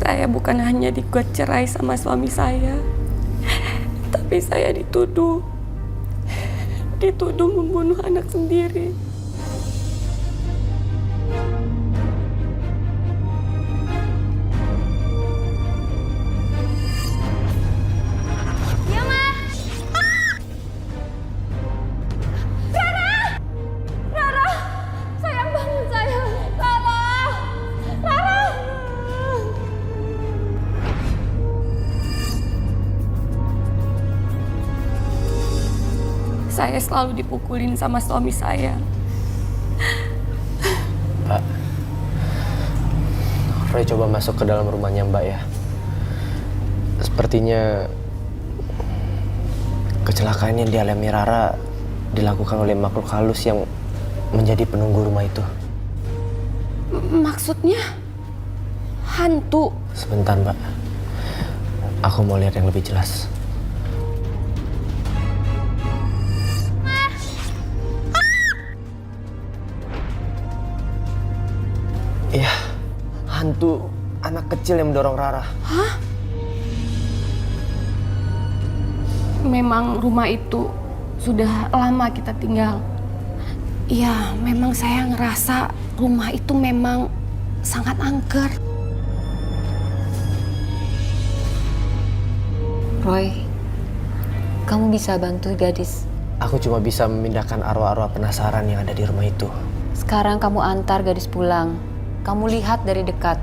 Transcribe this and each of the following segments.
Saya bukan hanya digugat cerai sama suami saya, tapi saya dituduh membunuh anak sendiri. Iya, Ma. Rara, sayang bangun sayang. Rara. Saya selalu dipukulin sama suami saya. Mbak, Roy coba masuk ke dalam rumahnya Mbak ya. Sepertinya kecelakaan yang dialami Rara dilakukan oleh makhluk halus yang menjadi penunggu rumah itu. Maksudnya hantu? Sebentar Mbak, aku mau lihat yang lebih jelas. Iya, hantu anak kecil yang mendorong Rara. Hah? Memang rumah itu sudah lama kita tinggal. Iya, memang saya ngerasa rumah itu memang sangat angker. Roy, kamu bisa bantu gadis. Aku cuma bisa memindahkan arwah-arwah penasaran yang ada di rumah itu. Sekarang kamu antar gadis pulang. Kamu lihat dari dekat.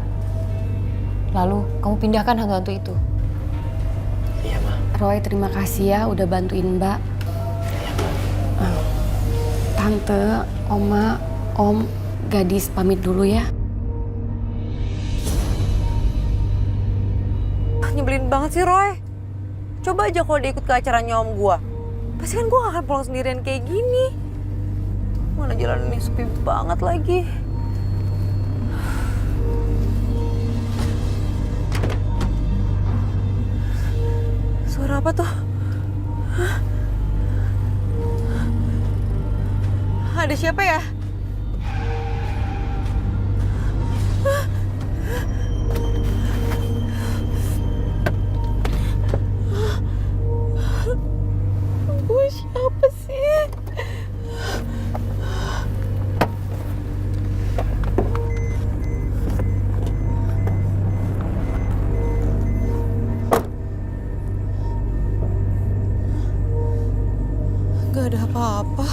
Lalu kamu pindahkan hantu-hantu itu. Iya, Ma. Roy, terima kasih ya udah bantuin Mbak. Iya, Ma. Tante, Oma, Om, gadis pamit dulu ya. Nyebelin banget sih Roy. Coba aja kalau dia ikut ke acaranya om gua. Pasti kan gua gak akan pulang sendirian kayak gini. Mana jalan ini sepi banget lagi. Suara apa tuh? Hah? Ada siapa ya? Gue siapa sih? Gak ada apa-apa.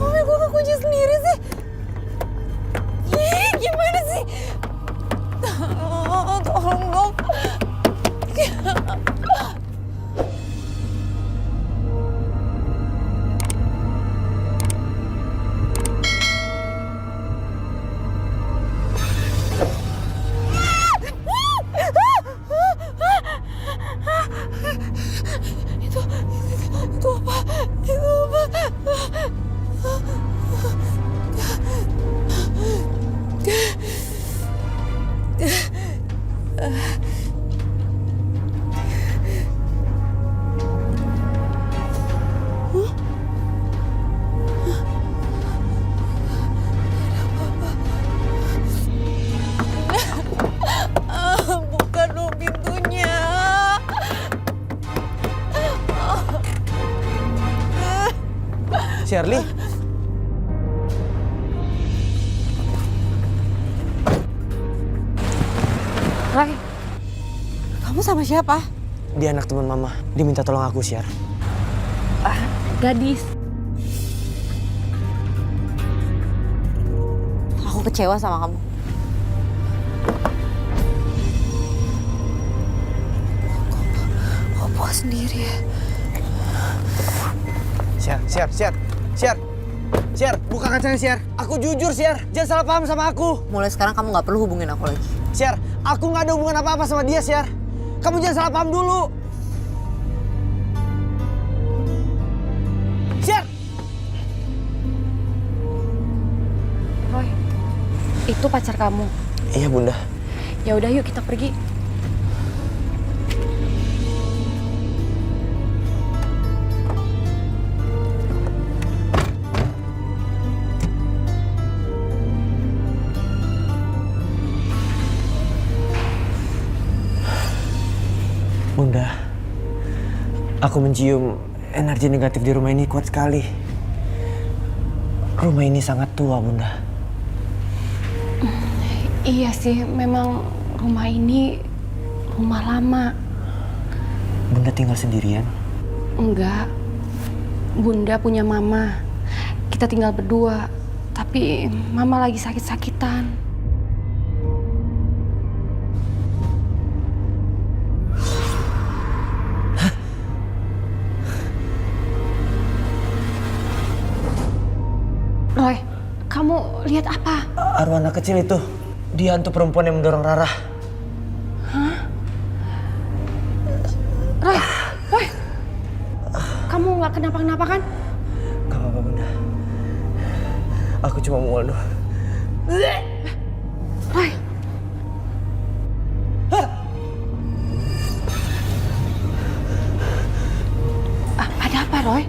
Kok gue kekunci sendiri sih? Ih, gimana sih? Tolong dong. Itu apa? Itu apa? Buka dong pintunya. Shirley? Roy, Kamu sama siapa? Dia anak teman Mama. Dia minta tolong aku, Syar. gadis. Aku kecewa sama kamu. Kok buka sendiri ya? Syar, buka kacanya, Syar. Aku jujur, Syar. Jangan salah paham sama aku. Mulai sekarang kamu nggak perlu hubungin aku lagi. Syar, aku nggak ada hubungan apa-apa sama dia, Syar. Kamu jangan salah paham dulu. Itu pacar kamu. Iya Bunda. Ya udah yuk kita pergi. Bunda, aku mencium energi negatif di rumah ini kuat sekali. Rumah ini sangat tua, Bunda. Iya sih, memang rumah ini rumah lama. Bunda tinggal sendirian? Enggak, Bunda punya mama. Kita tinggal berdua, tapi mama lagi sakit-sakitan. Roy, kamu lihat apa? Arwah anak kecil itu. Dia hantu perempuan yang mendorong Rara. Hah? Roy, kamu nggak kenapa-kenapa kan? Gak apa-apa Bunda. Aku cuma mual doang. Roy. Ada apa, Roy?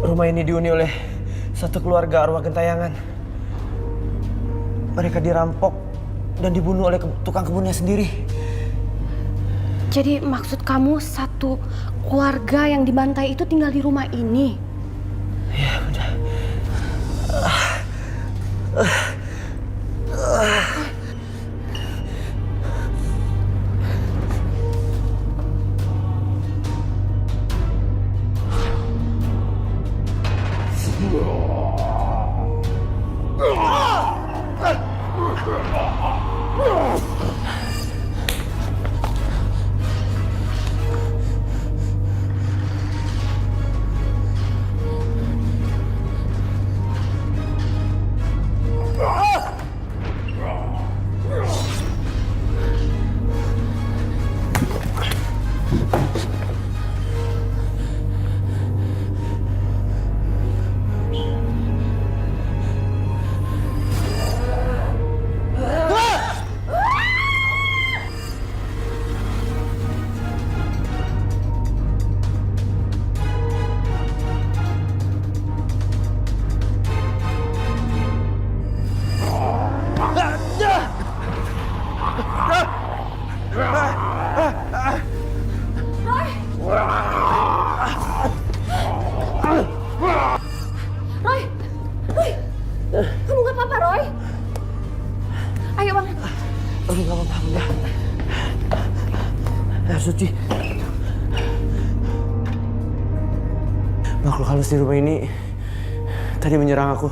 Rumah ini dihuni oleh satu keluarga arwah gentayangan. Mereka dirampok dan dibunuh oleh tukang kebunnya sendiri. Jadi maksud kamu satu keluarga yang dibantai itu tinggal di rumah ini? Iya, udah. Roy, kamu nggak apa-apa, Roy? Ayo bang. Aduh, gak apa-apa, Bunda. Air suci. Makhluk halus di rumah ini tadi menyerang aku.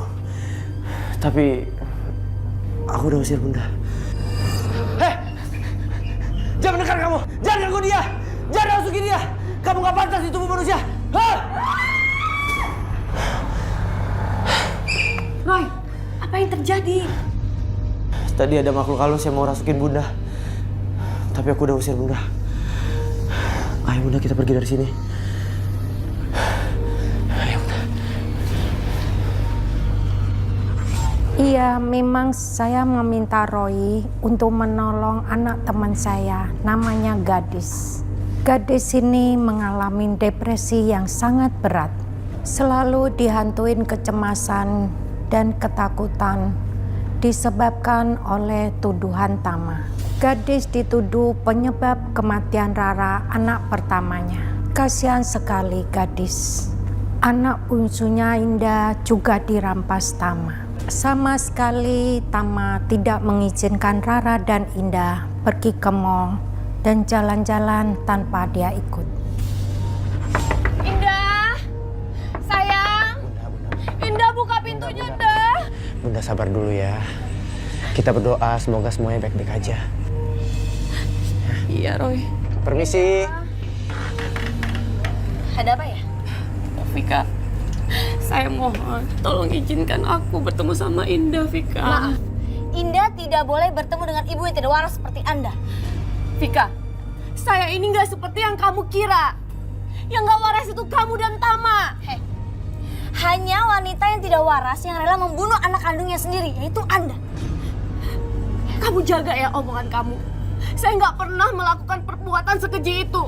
Tapi aku udah usir Bunda. Hei! Jangan mendekat kamu! Jangan ganggu dia! Jangan masuki dia! Kamu gak pantas di tubuh manusia! Hah? Roy, apa yang terjadi? Tadi ada makhluk halus yang mau rasukin Bunda. Tapi aku udah usir Bunda. Ayo Bunda, kita pergi dari sini. Ayo Bunda. Iya, memang saya meminta Roy untuk menolong anak teman saya, namanya Gadis. Gadis ini mengalami depresi yang sangat berat. Selalu dihantuin kecemasan dan ketakutan disebabkan oleh tuduhan Tama. Gadis dituduh penyebab kematian Rara, anak pertamanya. Kasihan sekali Gadis. Anak bungsunya Indah juga dirampas Tama. Sama sekali Tama tidak mengizinkan Rara dan Indah pergi ke mall dan jalan-jalan tanpa dia ikut. Indah, sayang. Indah, buka pintunya, Indah. Bunda sabar dulu ya. Kita berdoa semoga semuanya baik-baik aja. Iya, Roy. Permisi. Ada apa ya? Vika, saya mohon tolong izinkan aku bertemu sama Indah, Vika. Maaf, Indah tidak boleh bertemu dengan ibu yang tidak waras seperti Anda. Vika, saya ini nggak seperti yang kamu kira. Yang nggak waras itu kamu dan Tama. Hei, hanya wanita yang tidak waras yang rela membunuh anak kandungnya sendiri, yaitu Anda. Kamu jaga ya omongan kamu. Saya nggak pernah melakukan perbuatan sekeji itu.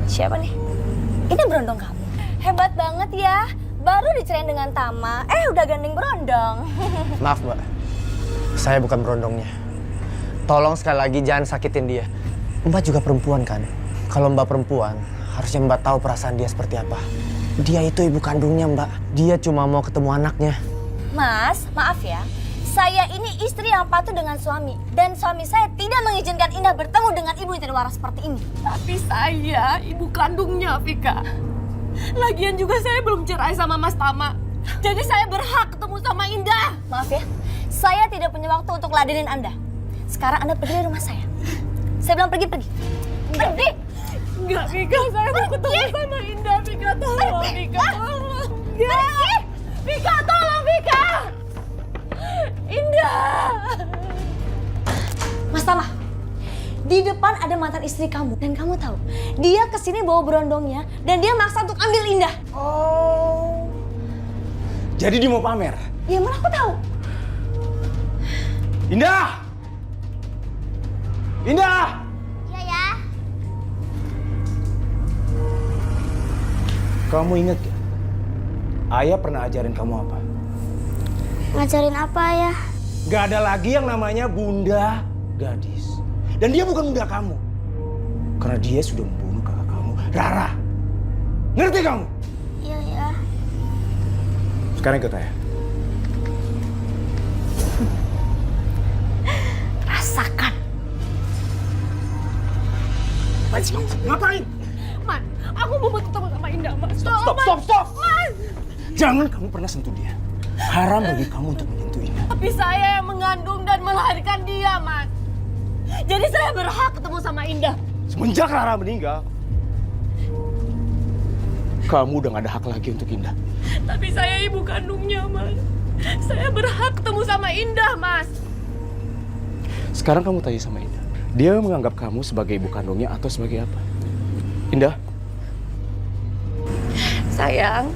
Siapa nih? Ini berondong kamu. Hebat banget ya. Baru dicerain dengan Tama, udah gandeng berondong. Maaf Mbak, saya bukan berondongnya. Tolong sekali lagi jangan sakitin dia. Mbak juga perempuan kan? Kalau Mbak perempuan, harusnya Mbak tahu perasaan dia seperti apa. Dia itu ibu kandungnya Mbak. Dia cuma mau ketemu anaknya. Mas, maaf ya. Saya ini istri yang patuh dengan suami. Dan suami saya tidak mengizinkan Indah bertemu dengan ibu yang tidak waras seperti ini. Tapi saya ibu kandungnya, Vika. Lagian juga saya belum cerai sama Mas Tama. Jadi saya berhak ketemu sama Indah. Maaf ya, saya tidak punya waktu untuk ladenin Anda. Sekarang Anda pergi dari rumah saya. Saya bilang pergi. Pergi! Enggak, Vika. Saya mau ketemu sama Indah, Vika. Tolong, Vika. Tolong. Enggak. Vika, tolong, Vika. Indah. Mas Tama, di depan ada mantan istri kamu. Dan kamu tahu, dia kesini bawa berondongnya. Dan dia maksa untuk ambil Indah. Oh. Jadi dia mau pamer? Ya mana aku tahu. Indah! Indah! Iya ya. Kamu ingat gak? Ayah pernah ajarin kamu apa? Ngajarin apa ya? Gak ada lagi yang namanya bunda gadis. Dan dia bukan bunda kamu. Karena dia sudah membunuh kakak kamu, Rara. Ngerti kamu? Iya ya. Sekarang ikut ayah. Rasakan. Ngapain? Man, aku mau ketemu sama Indah, Mas. Stop! Jangan kamu pernah sentuh dia. Haram bagi kamu untuk menyentuh Indah. Tapi saya yang mengandung dan melahirkan dia, Mas. Jadi saya berhak ketemu sama Indah. Semenjak Rara meninggal, kamu udah gak ada hak lagi untuk Indah. Tapi saya ibu kandungnya, Mas. Saya berhak ketemu sama Indah, Mas. Sekarang kamu tanya sama Indah. Dia menganggap kamu sebagai ibu kandungnya atau sebagai apa? Indah? Sayang,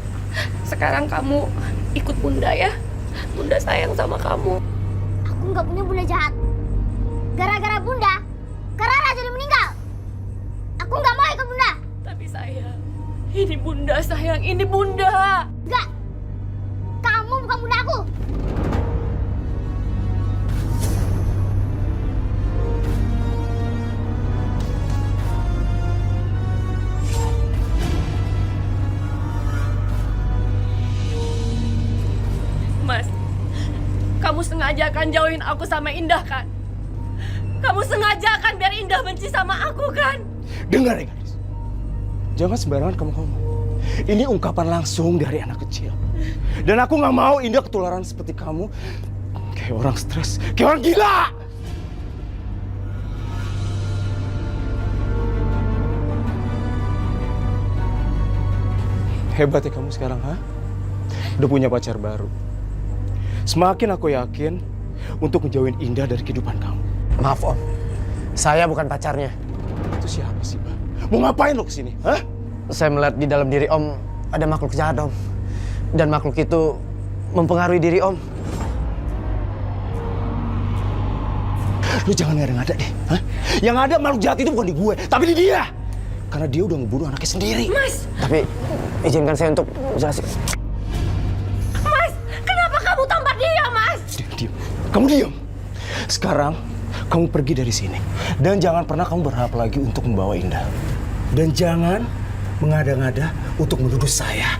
sekarang kamu ikut Bunda ya. Bunda sayang sama kamu. Aku nggak punya bunda jahat. Gara-gara bunda, Rara jadi meninggal. Aku nggak mau ikut bunda. Tapi sayang, ini Bunda sayang, ini Bunda. Nggak. Kamu bukan bunda aku. Mas, kamu sengaja kan jauhin aku sama Indah kan? Kamu sengaja kan biar Indah benci sama aku kan? Dengar ya gadis. Jangan sembarangan kamu ngomong. Ini ungkapan langsung dari anak kecil. Dan aku gak mau Indah ketularan seperti kamu. Kayak orang stres, kayak orang gila. Hebat ya kamu sekarang, ha? Udah punya pacar baru. Semakin aku yakin untuk menjauhin Indah dari kehidupan kamu. Maaf Om, saya bukan pacarnya. Itu siapa sih, Pak? Mau ngapain lo kesini, hah? Saya melihat di dalam diri Om ada makhluk jahat Om. Dan makhluk itu mempengaruhi diri Om. Lu jangan ngada-ngada deh, hah? Yang ada makhluk jahat itu bukan di gue, tapi di dia. Karena dia udah ngebunuh anaknya sendiri. Mas, Tapi izinkan saya untuk jelasin. Mas, kenapa kamu tampar dia, Mas? Diam. Kamu diam. Sekarang kamu pergi dari sini. Dan jangan pernah kamu berharap lagi untuk membawa Indah. Dan jangan mengada-ngada untuk menuduh saya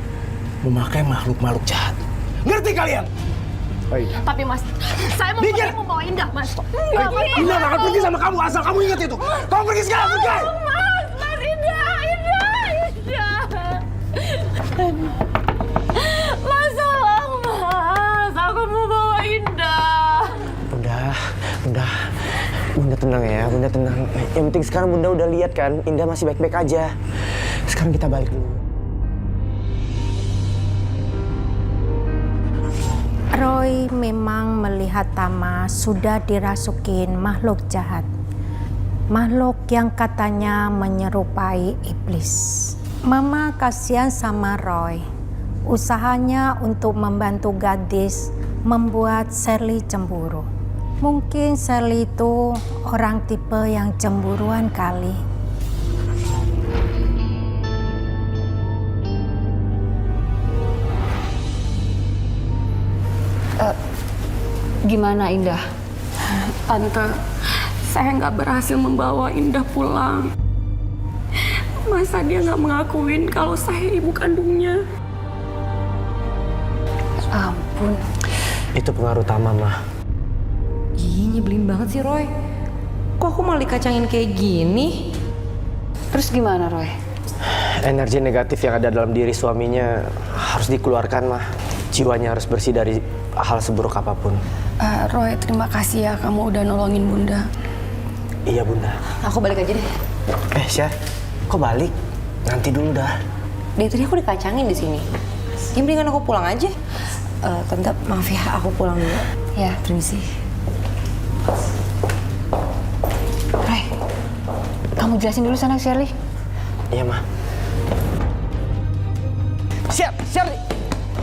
memakai makhluk-makhluk jahat. Ngerti kalian? Aida. Tapi Mas, saya mau Minggir. pergi membawa Indah, Mas. Enggak, Mas. Indah gak akan pergi sama kamu asal kamu ingat itu. Kamu pergi sekarang, pergi! Mas, Indah. Mas, tolong, Mas. Aku mau bawa Indah. Bunda tenang ya, Bunda tenang. Yang penting sekarang Bunda udah lihat kan, Indah masih baik-baik aja. Sekarang kita balik dulu. Roy memang melihat Tama sudah dirasukin makhluk jahat. Makhluk yang katanya menyerupai iblis. Mama kasihan sama Roy. Usahanya untuk membantu gadis membuat Shirley cemburu. Mungkin Shirley itu orang tipe yang cemburuan kali. Gimana Indah? Tante, saya nggak berhasil membawa Indah pulang. Masa dia nggak mengakuin kalau saya ibu kandungnya? Ampun. Itu pengaruh Tama, Ma. Ih, nyebelin banget sih Roy. Kok aku malah dikacangin kayak gini? Terus gimana Roy? Energi negatif yang ada dalam diri suaminya harus dikeluarkan, Ma. Jiwanya harus bersih dari hal seburuk apapun. Roy, terima kasih ya kamu udah nolongin Bunda. Iya, Bunda. Aku balik aja deh. Syar, kok balik? Nanti dulu dah. Dari tadi aku dikacangin di sini. Ya mendingan aku pulang aja. Tante, maaf ya, aku pulang dulu. Ya. Permisi. Roy, kamu jelasin dulu sana ke Shirley. Iya, Ma.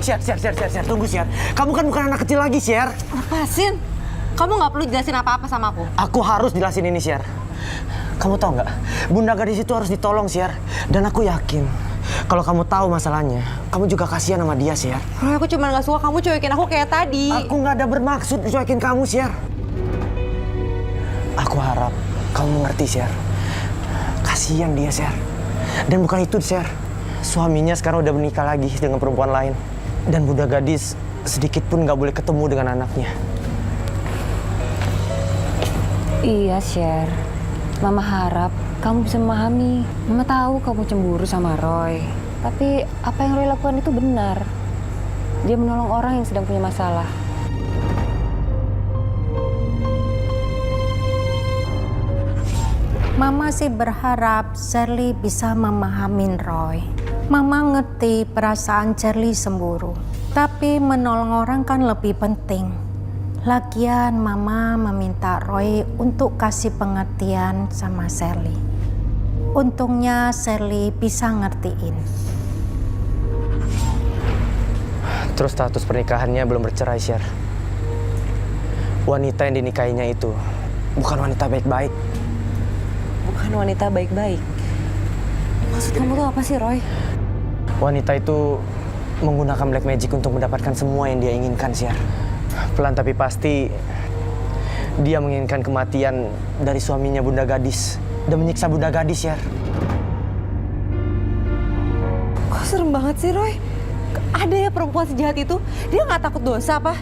Syar, tunggu, Syar. Kamu kan bukan anak kecil lagi, Syar. Lepasin. Kamu nggak perlu jelasin apa-apa sama aku. Aku harus jelasin ini, Syar. Kamu tahu nggak? Bunda gadis itu harus ditolong, Syar. Dan aku yakin, kalau kamu tahu masalahnya, kamu juga kasihan sama dia, Syar. Roy, aku cuma nggak suka kamu cuekin aku kayak tadi. Aku nggak ada bermaksud cuekin kamu, Syar. Aku harap kamu mengerti, Syar. Kasihan dia, Syar. Dan bukan itu, Syar. Suaminya sekarang udah menikah lagi dengan perempuan lain. Dan Bunda gadis sedikit pun nggak boleh ketemu dengan anaknya. Iya, Sher. Mama harap kamu bisa memahami. Mama tahu kamu cemburu sama Roy. Tapi apa yang Roy lakukan itu benar. Dia menolong orang yang sedang punya masalah. Mama sih berharap Shirley bisa memahamin Roy. Mama ngerti perasaan Shirley cemburu. Tapi menolong orang kan lebih penting. Lagian Mama meminta Roy untuk kasih pengertian sama Shirley. Untungnya Shirley bisa ngertiin. Terus status pernikahannya belum bercerai, Syar. Wanita yang dinikahinya itu bukan wanita baik-baik. Bukan wanita baik-baik. Maksud kamu tuh apa sih, Roy? Wanita itu menggunakan black magic untuk mendapatkan semua yang dia inginkan, Syar. Pelan tapi pasti dia menginginkan kematian dari suaminya Bunda Gadis dan menyiksa Bunda Gadis, Syar. Kok serem banget sih, Roy? Ada ya perempuan sejahat itu? Dia nggak takut dosa apa?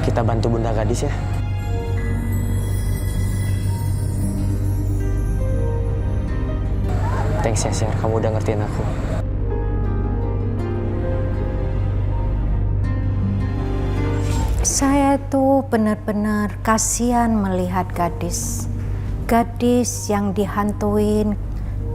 Kita bantu Bunda Gadis ya. Thanks ya, Syar. Kamu udah ngertiin aku. Saya tuh benar-benar kasihan melihat gadis. Gadis yang dihantuin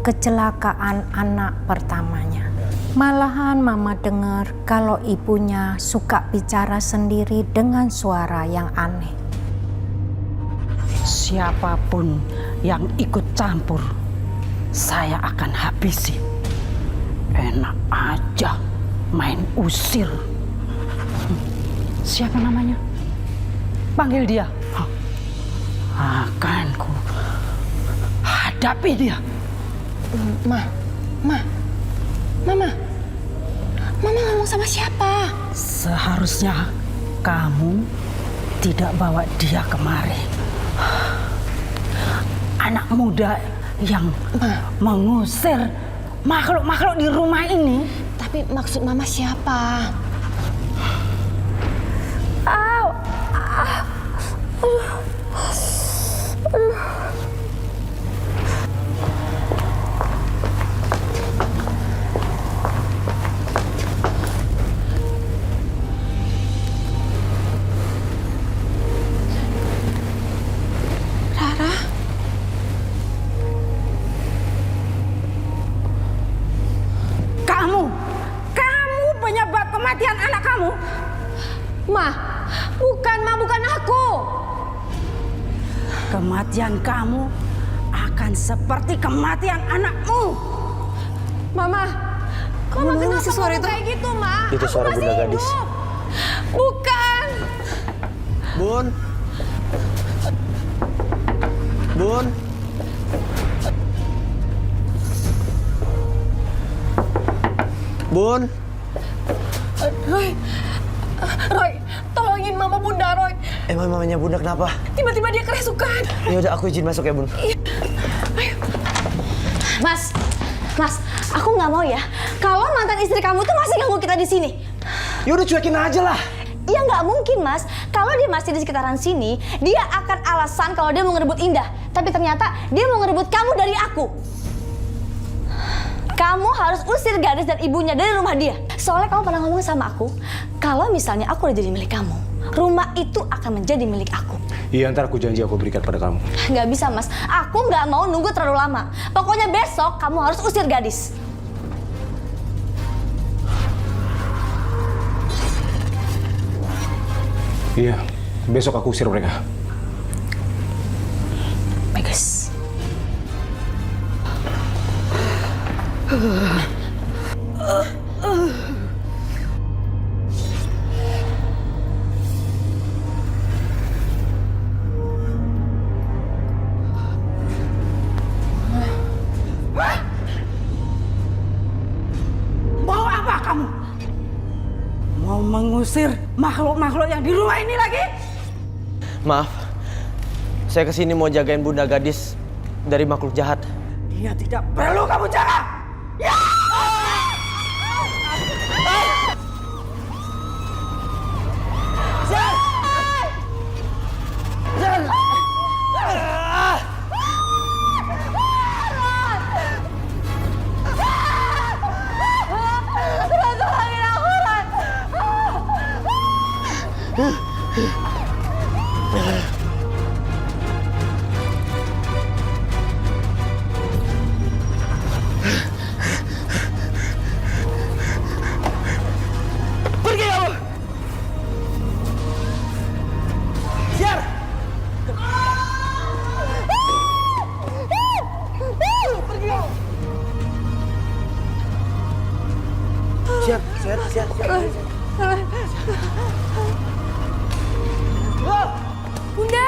kecelakaan anak pertamanya. Malahan Mama dengar kalau ibunya suka bicara sendiri dengan suara yang aneh. Siapapun yang ikut campur, saya akan habisi. Enak aja main usir. Siapa namanya? Panggil dia. Akan ku hadapi dia. Mama ngomong sama siapa? Seharusnya kamu tidak bawa dia kemari. Anak muda yang mengusir makhluk-makhluk di rumah ini. Tapi maksud Mama siapa? kematian anak kamu? Ma, bukan aku. Kematian kamu akan seperti kematian anakmu. Mama kenapa suara ngomong itu? kayak gitu, Ma? Itu suara Aku masih Bunda Gadis. hidup. Bukan. Bun. Bun. Bun. Roy, tolongin Mama Bunda, Roy. Emang mamanya Bunda kenapa? Tiba-tiba dia kerasukan. Ya udah, aku izin masuk ya, Bun. Mas, aku nggak mau ya. Kalau mantan istri kamu tuh masih ganggu kita di sini. Ya udah cuekin aja lah. Ya nggak mungkin, Mas. Kalau dia masih di sekitaran sini, dia akan alasan kalau dia mau ngerebut Indah. Tapi ternyata dia mau ngerebut kamu dari aku. Kamu harus usir Gadis dan ibunya dari rumah dia. Soalnya kamu pernah ngomong sama aku, kalau misalnya aku udah jadi milik kamu, rumah itu akan menjadi milik aku. Iya, ntar aku janji aku berikan pada kamu. Nggak bisa, Mas. Aku nggak mau nunggu terlalu lama. Pokoknya besok kamu harus usir Gadis. Iya, besok aku usir mereka. Bagus. Mau apa kamu? Mau mengusir makhluk-makhluk yang di rumah ini lagi? Maaf. Saya kesini mau jagain Bunda Gadis dari makhluk jahat. Dia tidak perlu kamu jaga. Ya! Pergi kamu! Siar! Pergi kamu! Siar. Bunda.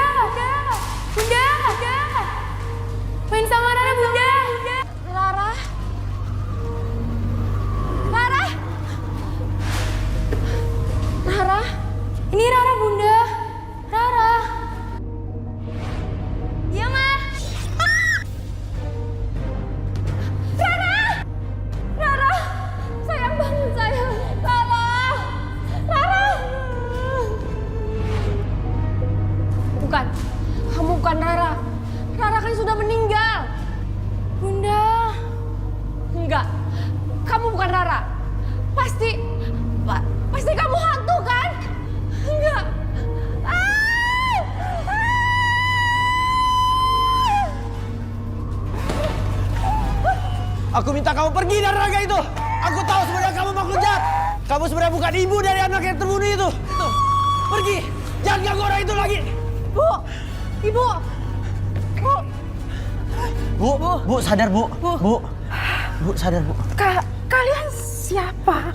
Main sama Rara, Bunda. Rara. Ini Rara, Bunda. Rara. Iya, Ma. Rara. Sayang banget, sayang. Rara. Bukan. Kamu bukan Rara. Rara kan sudah meninggal. Bunda. Enggak. Kamu bukan Rara. Pasti kamu hantu kan? Enggak. Aku minta kamu pergi dari raga itu. Aku tahu sebenarnya kamu makhluk jahat. Kamu sebenarnya bukan ibu dari anak yang terbunuh itu. Pergi. Jangan ganggu orang itu lagi. Ibu. Bu, sadar, Bu. Bu, sadar, Bu. Kalian siapa?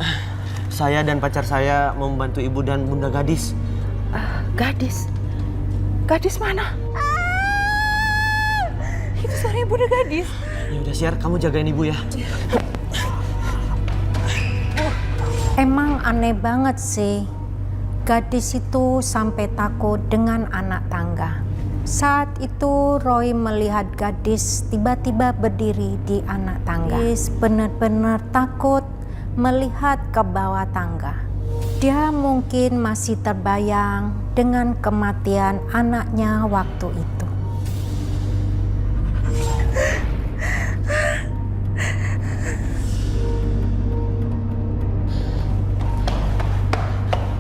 Saya dan pacar saya mau membantu ibu dan Bunda Gadis. Gadis. Gadis mana? Itu suaranya Bunda Gadis. Ya udah, Siar, kamu jagain ibu ya. Emang aneh banget sih. Gadis itu sampai takut dengan anak tangga. Saat itu Roy melihat Gadis tiba-tiba berdiri di anak tangga. Gadis benar-benar takut melihat ke bawah tangga. Dia mungkin masih terbayang dengan kematian anaknya waktu itu.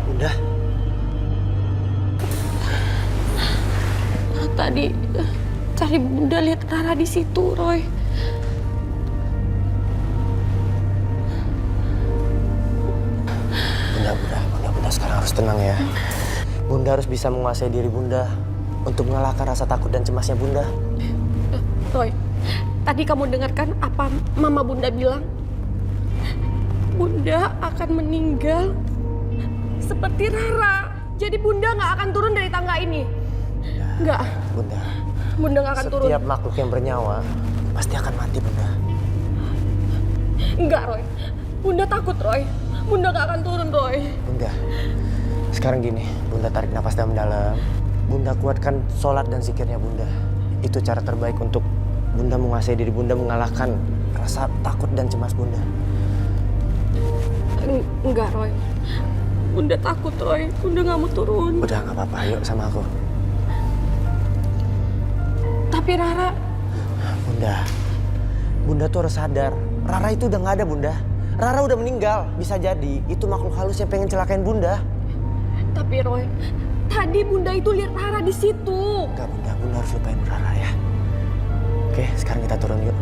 Bunda. Tadi cari Bunda lihat Rara di situ, Roy. Bunda harus tenang ya. Bunda harus bisa menguasai diri Bunda untuk mengalahkan rasa takut dan cemasnya Bunda. Roy, tadi kamu dengarkan apa Mama Bunda bilang? Bunda akan meninggal seperti Rara. Jadi Bunda nggak akan turun dari tangga ini. Nggak. Bunda nggak akan turun. Setiap makhluk yang bernyawa pasti akan mati, Bunda. Enggak, Roy. Bunda takut, Roy. Bunda nggak akan turun, Roy. Bunda, sekarang gini, Bunda tarik nafas dalam-dalam. Bunda kuatkan sholat dan zikirnya Bunda. Itu cara terbaik untuk Bunda menguasai diri Bunda, mengalahkan rasa takut dan cemas Bunda. Enggak, Roy. Bunda takut, Roy. Bunda nggak mau turun. Udah, nggak apa-apa. Yuk sama aku. Tapi Rara... Bunda tuh harus sadar. Rara itu udah nggak ada, Bunda. Rara udah meninggal. Bisa jadi itu makhluk halus yang pengen celakain Bunda. Tapi Roy, tadi Bunda itu lihat Rara di situ. Enggak, Bunda harus lupain Rara ya. Oke, sekarang kita turun yuk.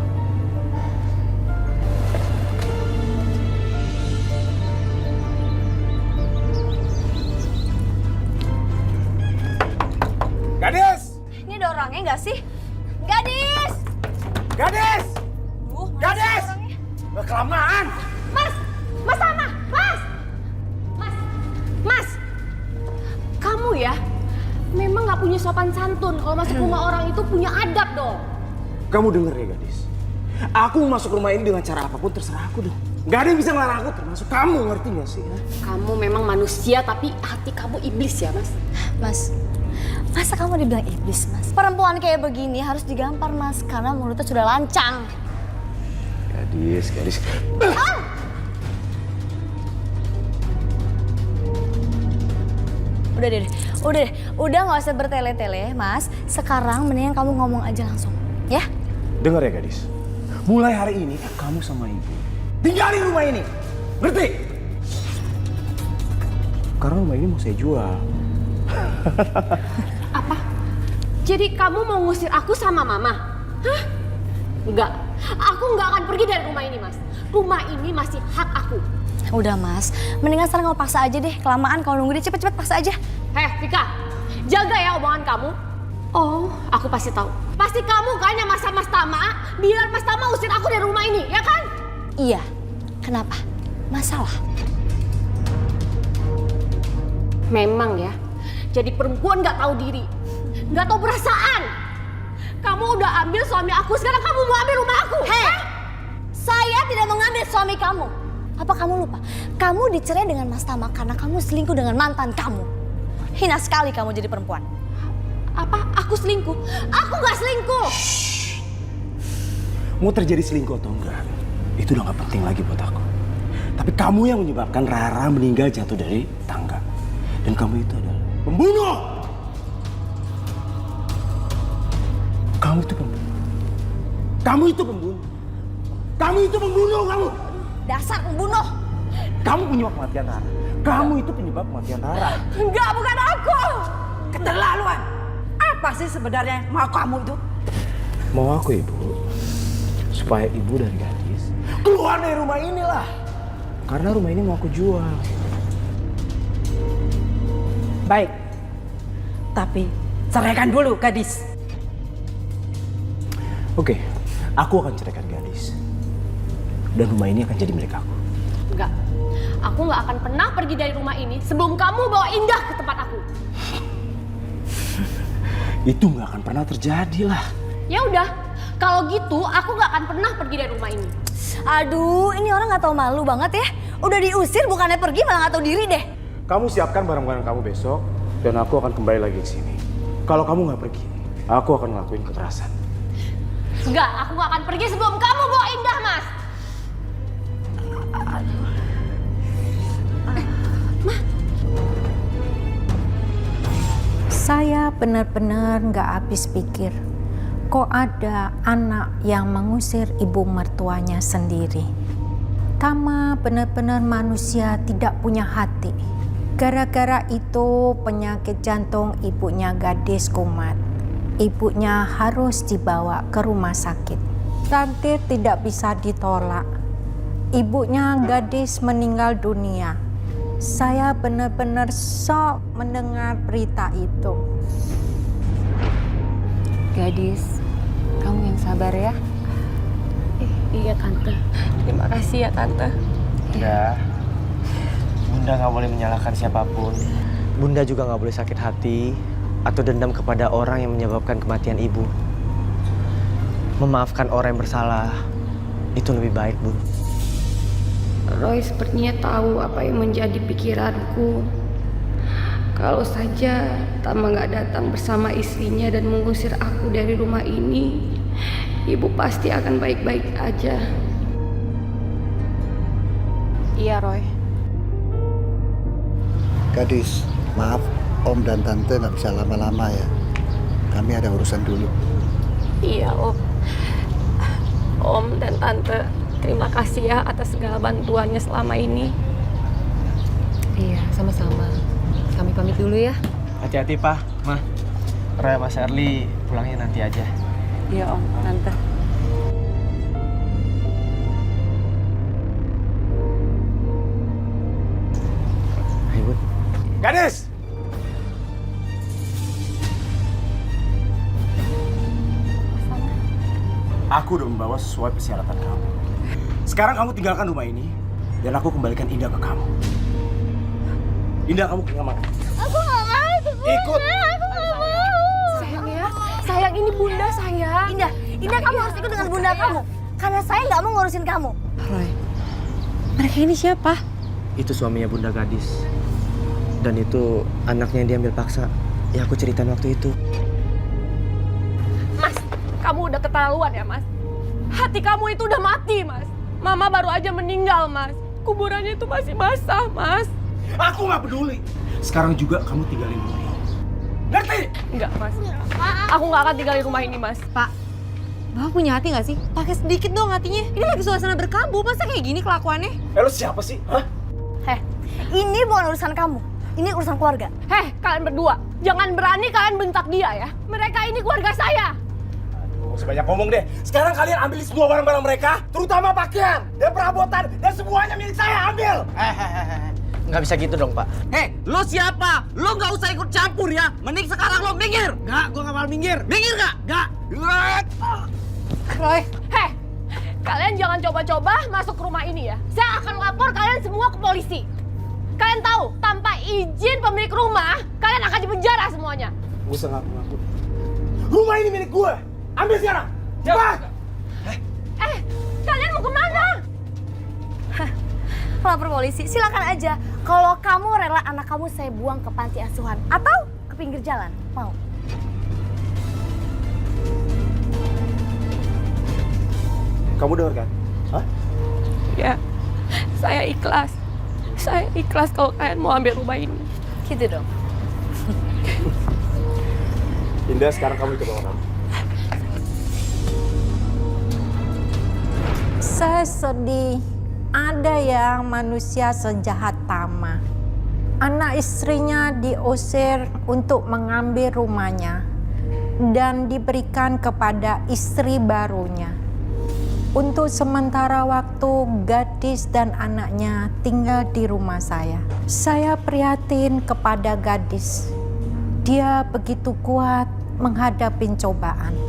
Gadis! Ini ada orangnya nggak sih? Gadis! Gadis! Gadis! Orangnya. Kelamaan! Mas! Mas Sama! Mas! Mas! Kamu ya, memang nggak punya sopan santun. Kalau masuk rumah orang itu punya adab dong. Kamu denger ya gadis? Aku mau masuk rumah ini dengan cara apapun terserah aku dong. Gak ada yang bisa ngelarang aku termasuk kamu, ngerti gak sih? Kamu memang manusia tapi hati kamu iblis ya, Mas? Mas, masa kamu dibilang iblis, Mas? Perempuan kayak begini harus digampar, Mas, karena mulutnya sudah lancang. Gadis. Udah nggak usah bertele-tele, Mas. Sekarang mendingan kamu ngomong aja langsung, ya? Dengar ya gadis, mulai hari ini kamu sama ibu tinggalin rumah ini, ngerti? Karena rumah ini mau saya jual. Apa? Jadi kamu mau ngusir aku sama Mama? Hah? Enggak. Aku nggak akan pergi dari rumah ini, Mas. Rumah ini masih hak aku. Udah, Mas. Mendingan sekarang kamu paksa aja deh. Kelamaan kalau nunggu dia, cepet-cepet paksa aja. Vika, jaga ya omongan kamu. Oh, aku pasti tahu. Pasti kamu kan yang maksa Mas Tama biar Mas Tama usir aku dari rumah ini, ya kan? Iya. Kenapa? Masalah? Memang ya, jadi perempuan nggak tahu diri, nggak tahu perasaan. Kamu udah ambil suami aku, sekarang kamu mau ambil rumah aku. Hei, saya tidak mengambil suami kamu. Apa kamu lupa? Kamu dicerai dengan Mas Tama karena kamu selingkuh dengan mantan kamu. Hina sekali kamu jadi perempuan. Apa? Aku selingkuh? Aku nggak selingkuh. Mau terjadi selingkuh atau enggak, itu udah gak penting lagi buat aku. Tapi kamu yang menyebabkan Rara meninggal jatuh dari tangga. Dan kamu itu adalah pembunuh. Kamu itu pembunuh. Kamu itu pembunuh. Kamu itu pembunuh, kamu. Dasar pembunuh. Kamu penyebab kematian Rara. Kamu itu penyebab kematian Rara. Enggak, bukan aku. Keterlaluan. Apa sih sebenarnya mau kamu itu? Mau aku, Ibu, supaya Ibu dan gadis keluar dari rumah inilah. Karena rumah ini mau aku jual. Baik. Tapi ceraikan dulu gadis. Oke, aku akan ceraikan gadis. Dan rumah ini akan jadi milik aku. Enggak. Aku nggak akan pernah pergi dari rumah ini sebelum kamu bawa Indah ke tempat aku. Itu nggak akan pernah terjadi lah. Ya udah, kalau gitu aku nggak akan pernah pergi dari rumah ini. Aduh, ini orang nggak tahu malu banget ya. Udah diusir bukannya pergi malah nggak tahu diri deh. Kamu siapkan barang-barang kamu besok dan aku akan kembali lagi ke sini. Kalau kamu nggak pergi, aku akan ngelakuin kekerasan. Enggak, aku nggak akan pergi sebelum kamu bawa Indah, Mas. Saya benar-benar nggak habis pikir, kok ada anak yang mengusir ibu mertuanya sendiri. Tama benar-benar manusia tidak punya hati. Gara-gara itu penyakit jantung ibunya gadis kumat. Ibunya harus dibawa ke rumah sakit. Takdir tidak bisa ditolak. Ibunya gadis meninggal dunia. Saya benar-benar shock mendengar berita itu. Gadis, kamu yang sabar ya. Iya Tante, terima kasih ya Tante. Bunda, Bunda nggak boleh menyalahkan siapapun. Bunda juga nggak boleh sakit hati atau dendam kepada orang yang menyebabkan kematian ibu. Memaafkan orang yang bersalah itu lebih baik, Bu. Roy sepertinya tahu apa yang menjadi pikiranku. Kalau saja Tama nggak datang bersama istrinya dan mengusir aku dari rumah ini, ibu pasti akan baik-baik aja. Iya, Roy. Gadis, maaf Om dan Tante nggak bisa lama-lama ya. Kami ada urusan dulu. Iya, Om. Om dan Tante, terima kasih ya atas segala bantuannya selama ini. Iya, sama-sama. Kami pamit dulu ya. Hati-hati, Pak, Ma. Roy sama Shirley pulangnya nanti aja. Iya Om, Tante. Ayo, Bun. Gadis! Aku udah membawa sesuai persyaratan kamu. Sekarang kamu tinggalkan rumah ini dan aku kembalikan Indah ke kamu. Indah, kamu ke kamar. Aku nggak mau. Ikut. Aku nggak mau. Sayang ya, sayang ini Bunda sayang. Indah kamu harus ikut dengan bunda kamu. Karena saya nggak mau ngurusin kamu. Roy, mereka ini siapa? Itu suaminya Bunda Gadis. Dan itu anaknya yang diambil paksa. Ya aku ceritain waktu itu. Mas, kamu udah keterlaluan ya, Mas. Hati kamu itu udah mati, Mas. Mama baru aja meninggal, Mas. Kuburannya itu masih basah, Mas. Aku nggak peduli. Sekarang juga kamu tinggalin rumah ini. Ngerti? Enggak, Mas. Aku nggak akan tinggal di rumah ini, Mas. Pak, Bapak punya hati nggak sih? Pakai sedikit dong hatinya. Ini lagi suasana berkabut, masa kayak gini kelakuannya? Lo siapa sih? Hah? Heh, ini bukan urusan kamu. Ini urusan keluarga. Heh, kalian berdua. Jangan berani kalian bentak dia ya. Mereka ini keluarga saya. Aduh, sebanyak ngomong deh. Sekarang kalian ambil semua barang-barang mereka, terutama pakaian dan perabotan dan semuanya milik saya, ambil. Nggak bisa gitu dong, Pak. Hei, lo siapa? Lo nggak usah ikut campur ya. Mending sekarang lo minggir. Nggak, gua nggak mau minggir. Minggir nggak? Nggak. Roy, heh. Kalian jangan coba-coba masuk ke rumah ini ya. Saya akan lapor kalian semua ke polisi. Kalian tahu, tanpa izin pemilik rumah, kalian akan dipenjara semuanya. Gak usah ngaku-ngaku. Rumah ini milik gue. Ambil sekarang. Cepat. Kalian mau kemana? Lapor polisi, silakan aja. Kalau kamu rela anak kamu saya buang ke panti asuhan atau ke pinggir jalan, mau? Kamu dengar kan? Hah? Ya, saya ikhlas. Saya ikhlas kalau kalian mau ambil rumah ini. Gitu dong. Indah, sekarang kamu ikut orang. Saya sedih. Ada yang manusia sejahat Tama. Anak istrinya diusir untuk mengambil rumahnya dan diberikan kepada istri barunya. Untuk sementara waktu, Gadis dan anaknya tinggal di rumah saya. Saya prihatin kepada Gadis. Dia begitu kuat menghadapi cobaan.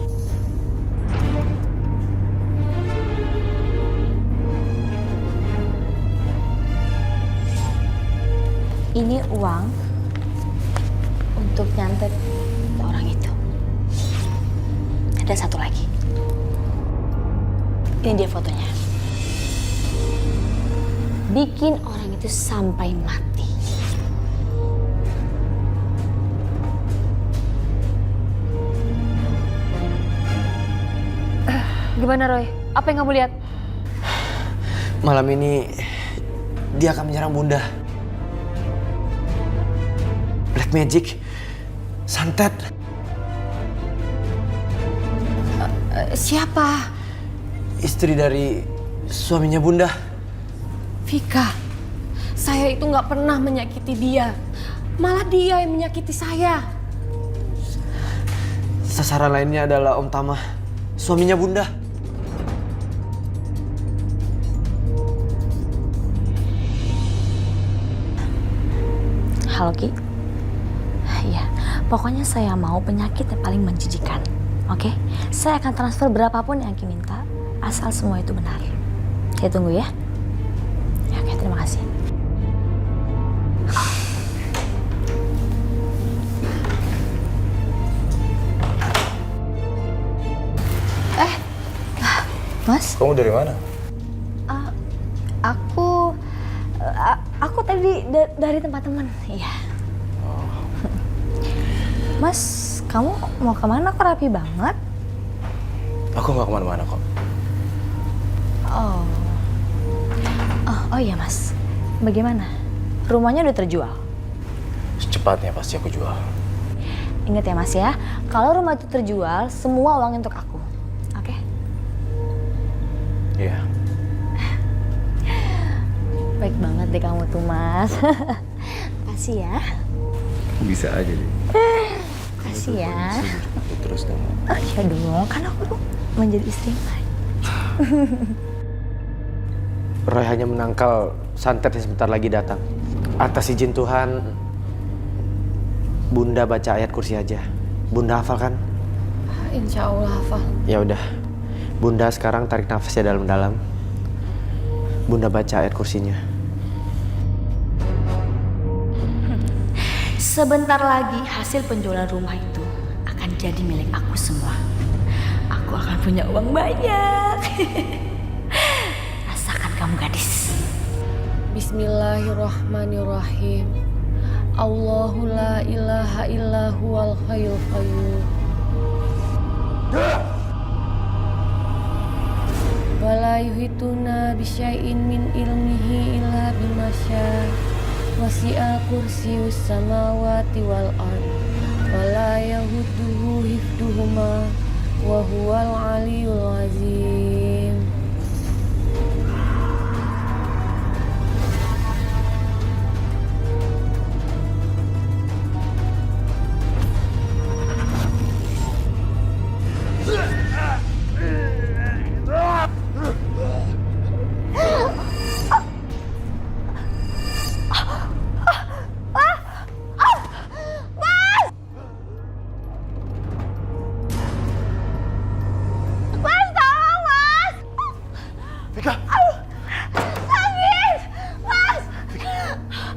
Ini uang untuk nyantet orang itu. Ada satu lagi. Ini dia fotonya. Bikin orang itu sampai mati. Gimana Roy? Apa yang kamu lihat? Malam ini dia akan menyerang Bunda. Black Magic, santet. Siapa? Istri dari suaminya Bunda. Vika. Saya itu nggak pernah menyakiti dia. Malah dia yang menyakiti saya. Sasaran lainnya adalah Om Tama, suaminya Bunda. Halo Ki. Iya, pokoknya saya mau penyakit yang paling menjijikan. Oke? Saya akan transfer berapapun yang Ki minta, asal semua itu benar. Saya tunggu ya. Ya, oke, terima kasih. Mas? Kamu dari mana? Aku tadi dari tempat teman. Iya. Mas, kamu mau kemana? Kok rapi banget? Aku nggak kemana-mana kok. Oh iya Mas. Bagaimana? Rumahnya udah terjual? Secepatnya pasti aku jual. Ingat ya Mas ya, kalau rumah itu terjual, semua uang untuk aku. Oke? Iya. Baik banget deh kamu tuh Mas. Makasih ya. Bisa aja deh. Makasih ya. Terus dong. Oh iya dong, kan aku tuh menjadi istri yang baik. Roy hanya menangkal santet yang sebentar lagi datang. Atas izin Tuhan, Bunda baca ayat kursi aja. Bunda hafal kan? Insya Allah hafal. Ya udah. Bunda sekarang tarik nafasnya dalam-dalam. Bunda baca ayat kursinya. Sebentar lagi hasil penjualan rumah itu akan jadi milik aku semua. Aku akan punya uang banyak. Rasakan kamu gadis. Bismillahirrahmanirrahim. Allahu la ilaha illa huwal hayyul qayyum. Wala yuhituna bisyai'in min ilmihi illa bima syaa. Wasi'a kursiyyus samawati wal ard. Wala yahuduhu hifduhuma wa huwal aliyyul azim.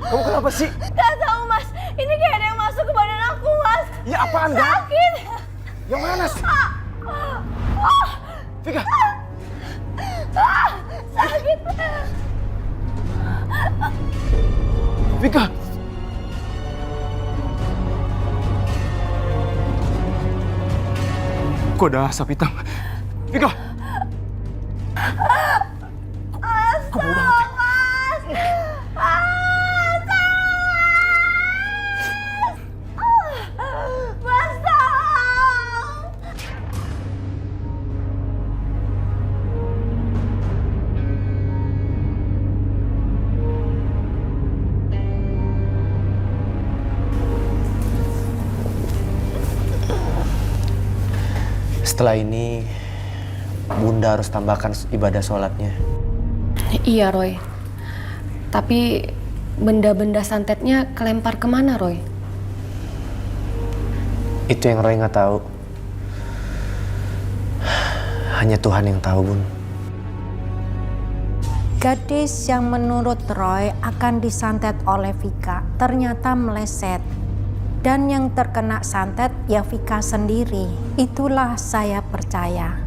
Kamu kenapa sih? Gak tahu Mas, ini kayak ada yang masuk ke badan aku Mas. Ya apaan, Gak? Sakit. Yang mana sih? Vika! Sakit. Vika! Kok ada asap hitam? Vika! Kok bau banget ya? Setelah ini, Bunda harus tambahkan ibadah sholatnya. Iya Roy. Tapi benda-benda santetnya kelempar kemana Roy? Itu yang Roy nggak tahu. Hanya Tuhan yang tahu, Bun. Gadis yang menurut Roy akan disantet oleh Vika ternyata meleset. Dan yang terkena santet ya Vika sendiri. Itulah saya percaya.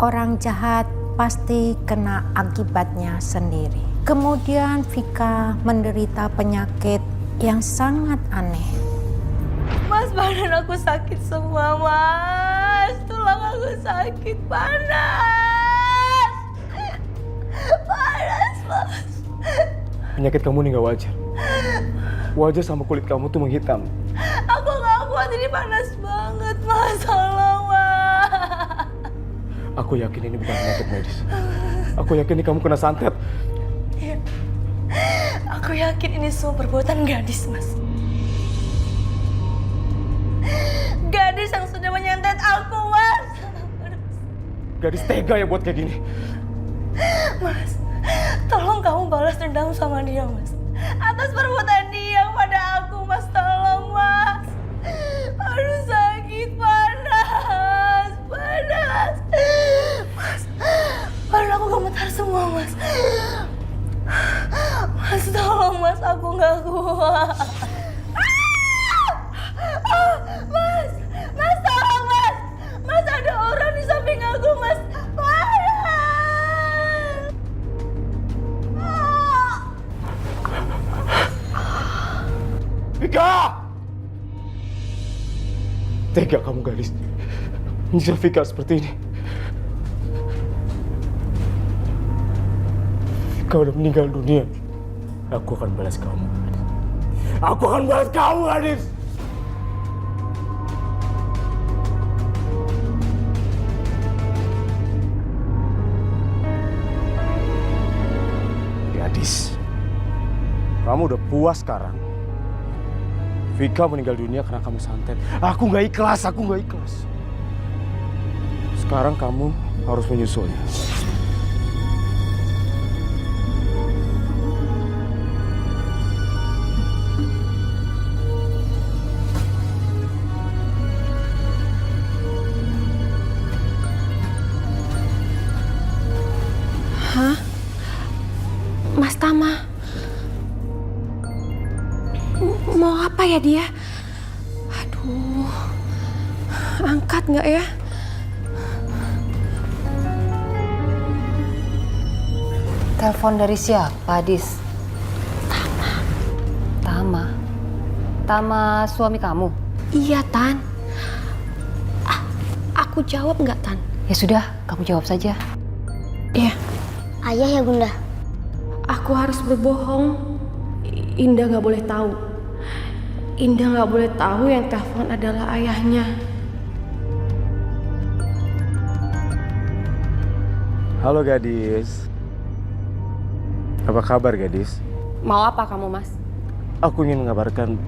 Orang jahat pasti kena akibatnya sendiri. Kemudian Vika menderita penyakit yang sangat aneh. Mas, badan aku sakit semua Mas. Tulang aku sakit panas. Panas Mas. Penyakit kamu ini nggak wajar. Wajah sama kulit kamu tuh menghitam. Aku gak kuat, ini panas banget Mas. Tolong Mas. Aku yakin ini bukan penyakit medis. Aku yakin ini kamu kena santet. Iya. Aku yakin ini semua perbuatan gadis Mas. Gadis yang sudah menyantet aku Mas. Gadis tega ya buat kayak gini. Mas, tolong kamu balas dendam sama dia Mas. Atas perbuatan dia pada aku Mas. Mas, tolong Mas, aku nggak kuat. Mas, tolong Mas. Mas, ada orang di samping aku, Mas. Vika! Tega kamu gadis. Menyiksa Vika seperti ini. Vika udah meninggal dunia. Aku akan balas kamu. Aku akan balas kamu, gadis. Gadis, kamu udah puas sekarang? Vika meninggal dunia karena kamu santet. Aku nggak ikhlas, aku nggak ikhlas. Sekarang kamu harus menyusulnya. Hah? Mas Tama? Mau apa ya dia? Aduh, angkat nggak ya? Telepon dari siapa, Dis? Tama. Tama suami kamu? Iya, Tan. Aku jawab nggak, Tan? Ya sudah, kamu jawab saja. Iya. Ayah ya, Bunda? Aku harus berbohong. Indah nggak boleh tahu. Indah nggak boleh tahu yang telepon adalah ayahnya. Halo gadis. Apa kabar gadis? Mau apa kamu, Mas? Aku ingin mengabarkan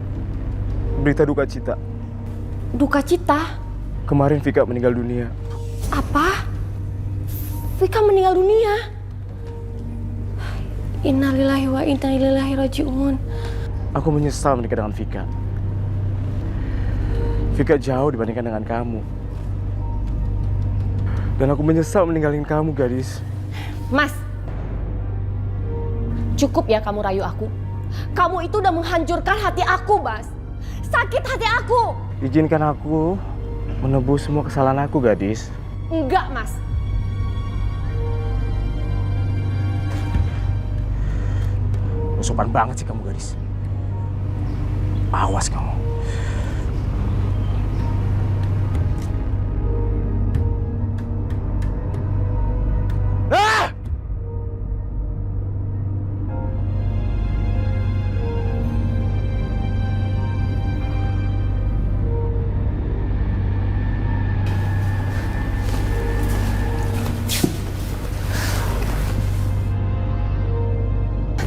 berita duka cita. Duka cita? Kemarin Vika meninggal dunia. Apa? Vika meninggal dunia? Innalillahi wa inna ilaihi raji'un. Aku menyesal menikah dengan Vika. Vika jauh dibandingkan dengan kamu. Dan aku menyesal meninggalin kamu, gadis. Mas, cukup ya kamu rayu aku. Kamu itu udah menghancurkan hati aku, Mas. Sakit hati aku. Izinkan aku menebus semua kesalahan aku, gadis. Enggak, Mas. Sopan banget sih kamu, gadis. Awas kamu. Ah!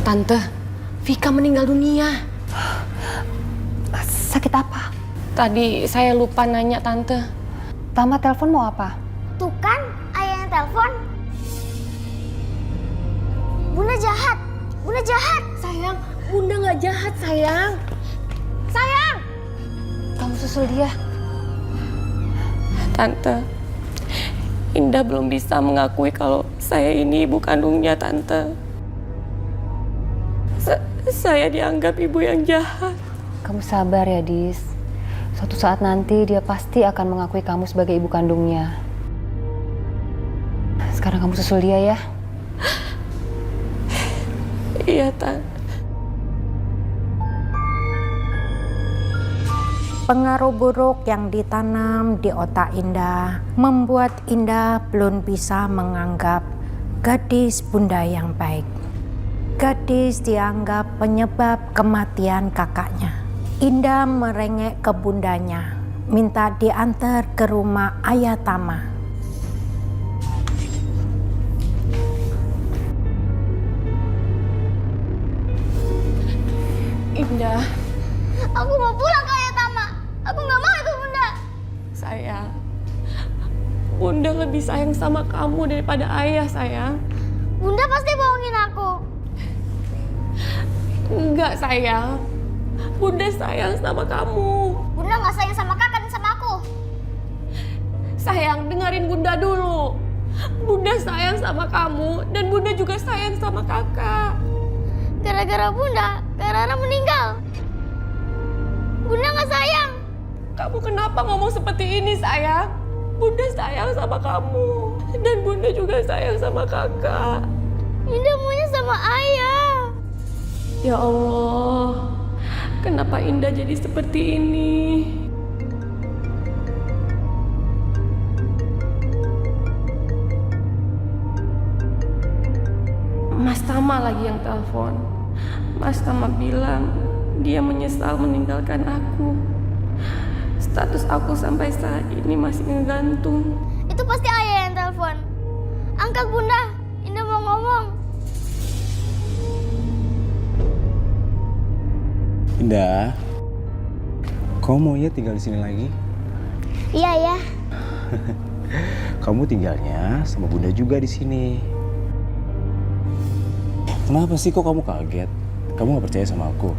Tante, Vika meninggal dunia. Sakit apa? Tadi saya lupa nanya, Tante. Tama telepon mau apa? Tuh kan, ayah yang telepon. Bunda jahat. Bunda jahat. Sayang, Bunda nggak jahat, sayang. Sayang! Kamu susul dia. Tante, Indah belum bisa mengakui kalau saya ini ibu kandungnya, Tante. Saya dianggap ibu yang jahat. Kamu sabar ya, Dis. Suatu saat nanti dia pasti akan mengakui kamu sebagai ibu kandungnya. Sekarang kamu susul dia ya. Iya, Tan. Pengaruh buruk yang ditanam di otak Indah membuat Indah belum bisa menganggap gadis bunda yang baik. Gadis dianggap penyebab kematian kakaknya. Indah merengek ke bundanya, minta diantar ke rumah ayah Tama. Indah, Aku mau pulang ke ayah Tama. Aku nggak mau ikut Bunda. sayang. Bunda lebih sayang sama kamu daripada ayah, sayang. Bunda pasti bohongin aku. Enggak, sayang. Bunda sayang sama kamu. Bunda nggak sayang sama kakak dan sama aku. Sayang, dengerin Bunda dulu. Bunda sayang sama kamu dan Bunda juga sayang sama kakak. Gara-gara Bunda, Kak Rara meninggal. Bunda nggak sayang. Kamu kenapa ngomong seperti ini, sayang? Bunda sayang sama kamu. Dan Bunda juga sayang sama kakak. Indah maunya sama ayah. Ya Allah, kenapa Indah jadi seperti ini? Mas Tama lagi yang telepon. Mas Tama bilang dia menyesal meninggalkan aku. Status aku sampai saat ini masih ngegantung. Itu pasti ayah yang telepon. Angkat Bunda, Indah mau ngomong. Indah, kau mau ya tinggal di sini lagi? Iya ya. Kamu tinggalnya sama Bunda juga di sini. Kenapa sih kok kamu kaget? Kamu gak percaya sama aku?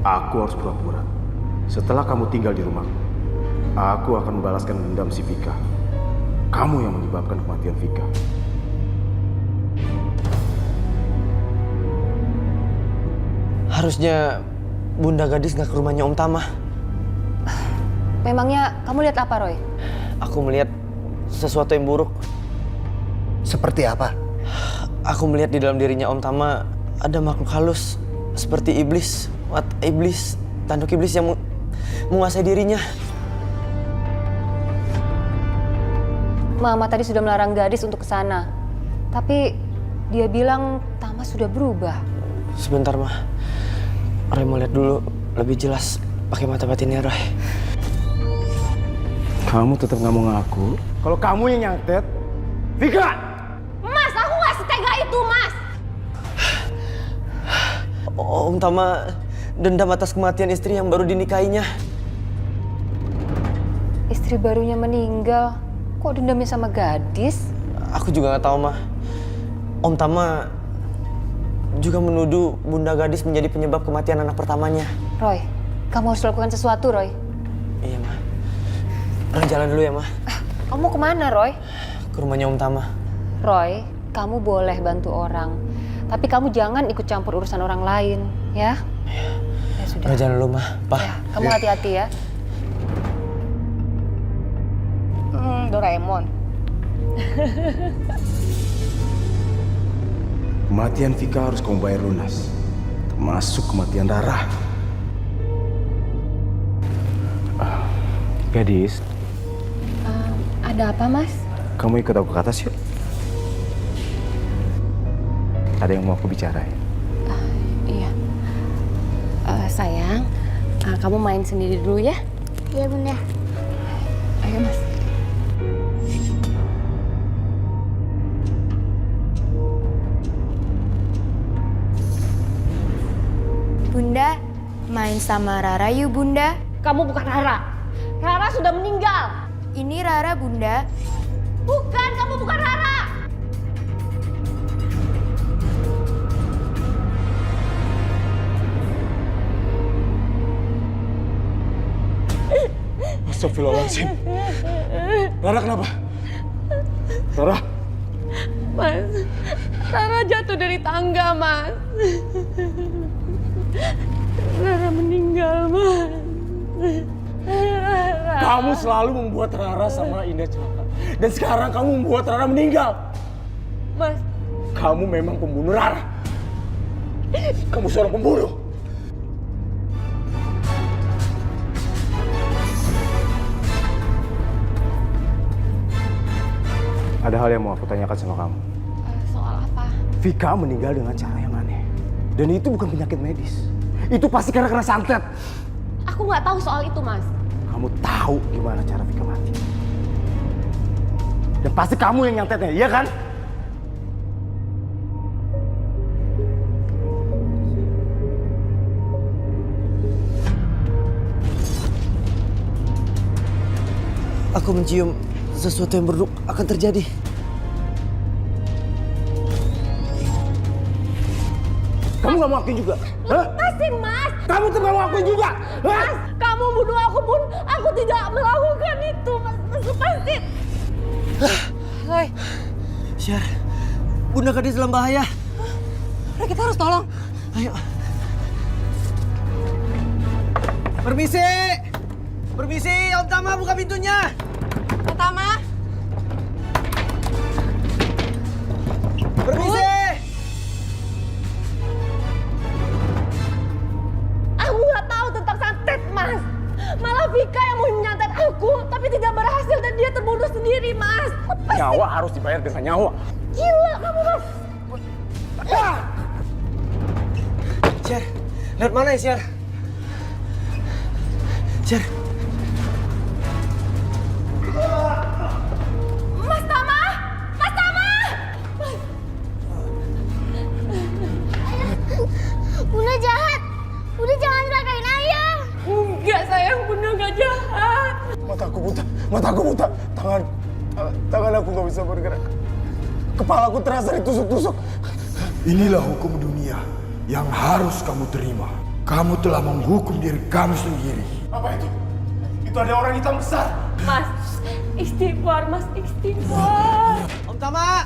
Aku harus pura-pura. Setelah kamu tinggal di rumahku, aku akan membalaskan dendam si Vika. Kamu yang menyebabkan kematian Vika. Harusnya Bunda Gadis nggak ke rumahnya Om Tama. Memangnya kamu lihat apa, Roy? Aku melihat sesuatu yang buruk. Seperti apa? Aku melihat di dalam dirinya Om Tama ada makhluk halus seperti iblis, tanduk iblis yang menguasai dirinya. Mama tadi sudah melarang Gadis untuk ke sana. Tapi dia bilang Tama sudah berubah. Sebentar, Mah. Roy mau lihat dulu lebih jelas pakai mata batinnya Roy. Kamu tetap nggak mau ngaku? Kalau kamu yang nyantet, Vika! Mas, aku nggak setega itu, Mas. Om Tama dendam atas kematian istri yang baru dinikahinya. Istri barunya meninggal. Kok dendamnya sama Gadis? Aku juga nggak tahu, Mah. Om Tama juga menuduh Bunda Gadis menjadi penyebab kematian anak pertamanya. Roy, kamu harus lakukan sesuatu, Roy. Iya, Mah. Roy jalan dulu ya, Mah. Kamu mau kemana, Roy? Ke rumahnya Om Tama. Roy, kamu boleh bantu orang. Tapi kamu jangan ikut campur urusan orang lain, ya? Ya sudah. Roy jalan dulu, Mah. Pak. Ya, kamu hati-hati ya. Doraemon. Kematian Vika harus kamu bayar lunas. Termasuk kematian Rara. Gadis. Ada apa, Mas? Kamu ikut aku ke atas yuk. Ada yang mau aku bicarain. Iya. Sayang, kamu main sendiri dulu ya. Iya Bunda. Ayo, Mas. Bunda, main sama Rara yuk Bunda. Kamu bukan Rara. Rara sudah meninggal. Ini Rara Bunda. Bukan, kamu bukan Rara. Astagfirullahaladzim. Rara kenapa? Rara? Mas, Rara jatuh dari tangga, Mas. Rara meninggal, Mas. Kamu selalu membuat Rara sama Indah celaka. Dan sekarang kamu membuat Rara meninggal. Mas, Kamu memang pembunuh Rara. Kamu seorang pembunuh. Ada hal yang mau aku tanyakan sama kamu. soal apa? Vika meninggal dengan cara yang aneh. Dan itu bukan penyakit medis. Itu pasti karena kena santet. Aku nggak tahu soal itu, Mas. Kamu tahu gimana cara Vika mati. Dan pasti kamu yang nyantetnya, iya kan? Aku mencium sesuatu yang buruk akan terjadi. Kamu gak mau akuin juga? Hah? Lepasin, Mas. Kamu tuh gak mau akuin juga? Hah? Mas, kamu bunuh aku pun aku tidak melakukan itu, Mas. Mas, lepasin. Roy, Syar, Bunda Gadis dalam bahaya. Roy, kita harus tolong. Ayo. Permisi. Permisi, Om Tama buka pintunya. Pertama, Permisi. Aku nggak tahu tentang santet, Mas. Malah Vika yang mau menyantet aku, tapi tidak berhasil dan dia terbunuh sendiri, Mas. Nyawa harus dibayar dengan nyawa. Gila kamu, Mas. Syer, lihat mana ya, Syer? Syer. Mas Tama! Mas Tama! Bunda jahat. Bunda jangan celakain ayah. Enggak sayang, Bunda nggak jahat. Mataku buta. Tangan aku nggak bisa bergerak. Kepalaku terasa ditusuk-tusuk. Inilah hukum dunia yang harus kamu terima. Kamu telah menghukum diri kamu sendiri. Apa itu? Itu ada orang hitam besar. Mas, istighfar, Mas, istighfar. Om Tama.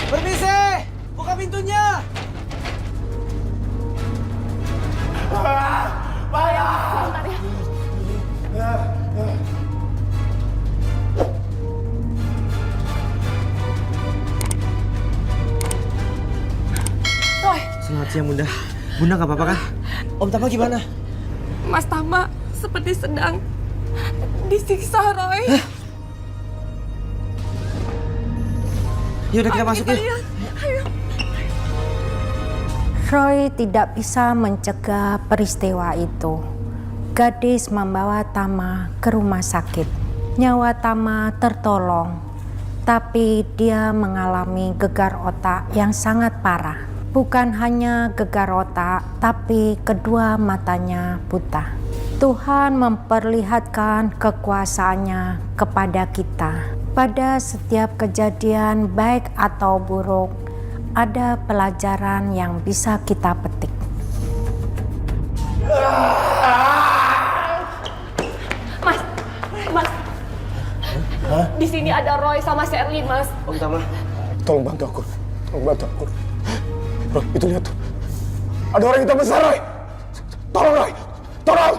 Permisi. Buka pintunya. Bentar ya. Roy, Selamat siang, Bunda. Bunda nggak apa-apa kan? Om Tama gimana? Mas Tama seperti sedang disiksa, Roy. Yaudah kita masuk yuk. Lihat. Ayo. Roy tidak bisa mencegah peristiwa itu. Gadis membawa Tama ke rumah sakit. Nyawa Tama tertolong, tapi dia mengalami gegar otak yang sangat parah. Bukan hanya gegar otak, tapi kedua matanya buta. Tuhan memperlihatkan kekuasaannya kepada kita. Pada setiap kejadian baik atau buruk, ada pelajaran yang bisa kita petik. Mas. Di sini ada Roy sama Sherly, Mas. Om Tama. Tolong bantu aku. Roy, itu lihat tuh. Ada orang hitam besar, Roy. Tolong, Roy. Tolong.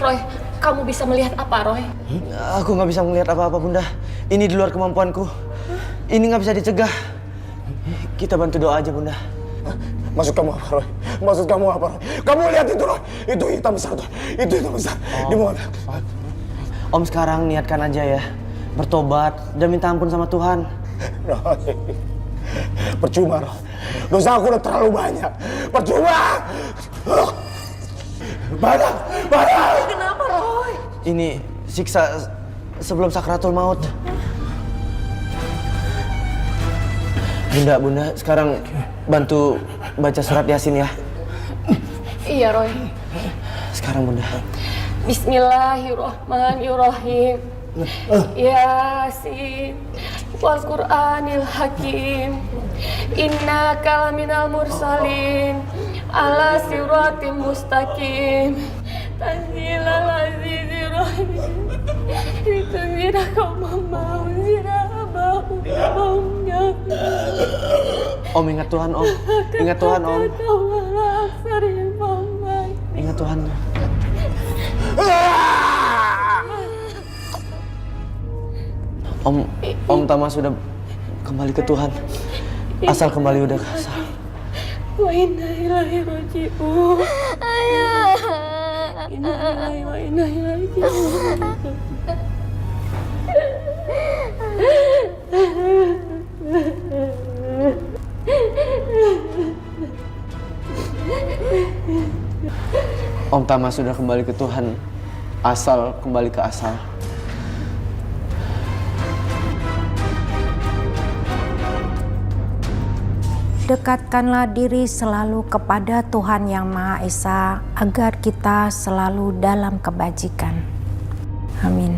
Roy, kamu bisa melihat apa, Roy? Aku nggak bisa melihat apa-apa, Bunda. Ini di luar kemampuanku. Ini nggak bisa dicegah. Kita bantu doa aja, Bunda. Maksud kamu apa, Roy? Maksud kamu apa, Roy? Kamu lihat itu, Roy. Itu hitam besar tuh. Itu hitam besar. Di mana? Om sekarang niatkan aja ya. Bertobat dan minta ampun sama Tuhan. Roy. Percuma, Roy. Dosa aku udah terlalu banyak. Percuma. Banyak. Kenapa, Roy? Ini siksa sebelum sakratul maut. Bunda, sekarang bantu baca surat Yasin ya. Iya, Roy. Sekarang, Bunda. Bismillahirrahmanirrahim. Yasin wal Qur'anil Hakim. Innaka laminal mursalin ala siratim mustaqim. Tanzilal azizir rahim. Litunzira qauman ma unzira abahum. Om ingat Tuhan, Om. Ingat Tuhan, Om. Ingat Tuhan. Om Tama sudah kembali ke Tuhan. Asal kembali udah asal. Wa inna ilaihi raji'un. Ayah. Inna lillahi wa inna ilaihi raji'un. Om Tama sudah kembali ke Tuhan. Asal kembali ke asal. Dekatkanlah diri selalu kepada Tuhan Yang Maha Esa agar kita selalu dalam kebajikan. Amin.